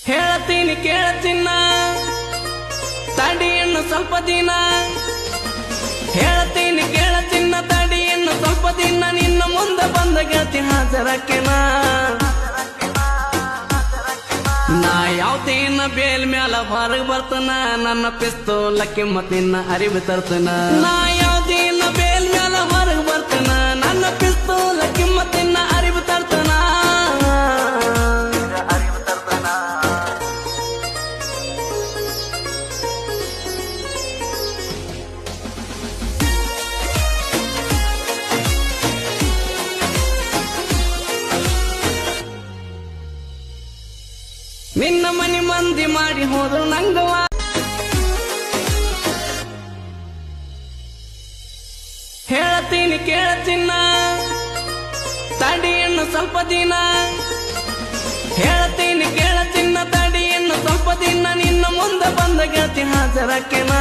ಹೇಳ್ತೀನಿ ಕೇಳ ಚಿನ್ನ ತಡಿ ಇನ್ನು ಸ್ವಲ್ಪ ದಿನ ಹೇಳ್ತೀನಿ ಕೇಳ ಚಿನ್ನ ತಡಿ ಇನ್ನು ಸ್ವಲ್ಪ ದಿನ ನಿನ್ನ ಮುಂದೆ ಬಂದ ಗೆಳತಿ ಹಾಜರಕ್ಕೆನ ನಾ ಯಾವ್ದೇನ ಬೇಲ್ ಮ್ಯಾಲ ಹೊರಗೆ ಬರ್ತನ ನನ್ನ ಪಿಸ್ತೂಲ ಕಿಮ್ಮತ್ ನಿನ್ನ ಅರಿವು ತರ್ತನ ನಾ ಯಾವ್ದೇನ ಬೇಲ್ ಮ್ಯಾಲ ಹೊರಗೆ ಬರ್ತನ ನನ್ನ ಪಿಸ್ತೂಲ ಕಿಮ್ಮತ್ ನಿನ್ನ ಅರಿವು ತರ್ತನ ನಿನ್ನ ಮನಿ ಮಂದಿ ಮಾಡಿ ಹೋದ್ರು ನಂಗವ ಹೇಳ್ತೀನಿ ಕೇಳ ಚಿನ್ನ ತಡಿ ಇನ್ನು ಸ್ವಲ್ಪ ದಿನ ಹೇಳ್ತೀನಿ ಕೇಳ ಚಿನ್ನ ತಡಿ ಇನ್ನು ಸ್ವಲ್ಪ ದಿನ ನಿನ್ನ ಮುಂದೆ ಬಂದ ಗೆಳತಿ ಹಾಜರಕ್ಕೆನ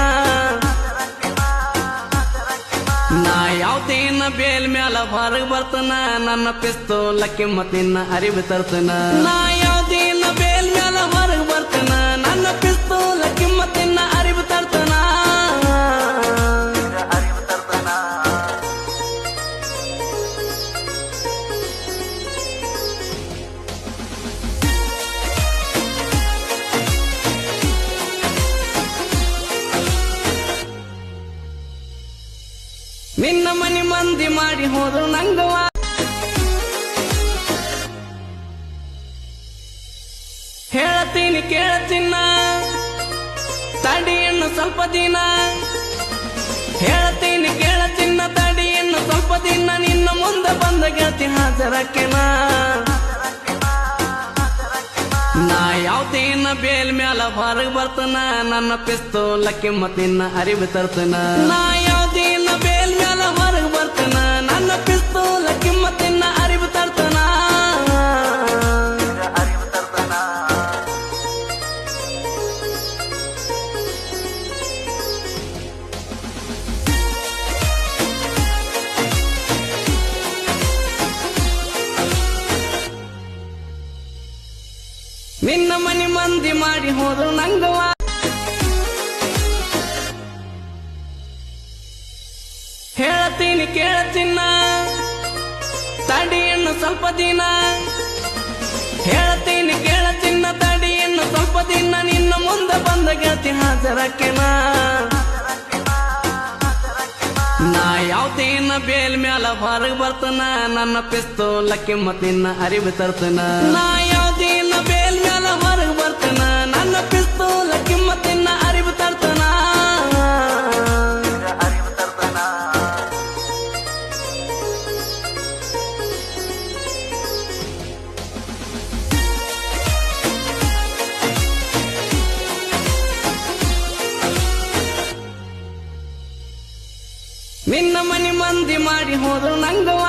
ನಾ ಯಾವ್ದೇನ ಬೇಲ್ ಮ್ಯಾಲ ಹೊರಗೆ ಬರ್ತನ ನನ್ನ ಪಿಸ್ತೂಲ ಕಿಮ್ಮತ್ ನಿನ್ನ ಅರಿವು ತರ್ತನ ನಾ ಯಾವ್ದೇನ ಬೇಲ್ ಮ್ಯಾಲ ಹೊರಗೆ ಬರ್ತನ ನನ್ನ ಪಿಸ್ತೂಲ ಕಿಮ್ಮತ್ ನಿನ್ನ ಅರಿವು ತರ್ತನ ನಿನ್ನ ಮನಿ ಮಂದಿ ಮಾಡಿ ಹೋದ್ರು ನಂಗವ ಹೇಳ್ತೀನಿ ಕೇಳ ಚಿನ್ನ ತಡಿ ಇನ್ನು ಸ್ವಲ್ಪ ದಿನ ಹೇಳ್ತೀನಿ ಕೇಳ ಚಿನ್ನ ತಡಿ ಇನ್ನು ಸ್ವಲ್ಪ ದಿನ ನಿನ್ನ ಮುಂದೆ ಬಂದ ಗೆಳತಿ ಹಾಜರಕ್ಕೆನ ನಾ ಯಾವ್ದೇನ ಬೇಲ್ ಮ್ಯಾಲ ಹೊರಗೆ ಬರ್ತನ ನನ್ನ ಪಿಸ್ತೂಲ ಕಿಮ್ಮತ್ ನಿನ್ನ ಅರಿವು ತರ್ತನ ನಾ ಯಾವ್ದೇನ ಬೇಲ್ ಮ್ಯಾಲ ಹೊರಗೆ ಬರ್ತನ ನನ್ನ ಪಿಸ್ತೂಲ ಕಿಮ್ಮತ್ ನಿನ್ನ ಅರಿವು ತರ್ತನ ನಿನ್ನ ಮನಿ ಮಂದಿ ಮಾಡಿ ಹೋದ್ರು ನಂಗವ ಹೇಳ್ತೀನಿ ಕೇಳ ಚಿನ್ನ ತಡಿ ಇನ್ನು ಸ್ವಲ್ಪ ದಿನ ಹೇಳ್ತೀನಿ ಕೇಳ ಚಿನ್ನ ತಡಿ ಇನ್ನು ಸ್ವಲ್ಪ ದಿನ ನಿನ್ನ ಮುಂದೆ ಬಂದ ಗೆಳತಿ ಹಾಜರಕ್ಕೆನ ನಾ ಯಾವ್ದೇನ ಬೇಲ್ ಮ್ಯಾಲ ಹೊರಗೆ ಬರ್ತನ ನನ್ನ ಪಿಸ್ತೂಲ ಕಿಮ್ಮತ್ ನಿನ್ನ ಅರಿವು ತರ್ತನ ನಾ ಯಾವ್ದೇನ ಬೇಲ್ ಮ್ಯಾಲ ಹೊರಗೆ ಬರ್ತನ ನನ್ನ ಪಿಸ್ತೂಲ ಕಿಮ್ಮತ್ ನಿನ್ನ ಅರಿವು ತರ್ತನ ನಿನ್ನ ಮನಿ ಮಂದಿ ಮಾಡಿ ಹೋದ್ರು ನಂಗವ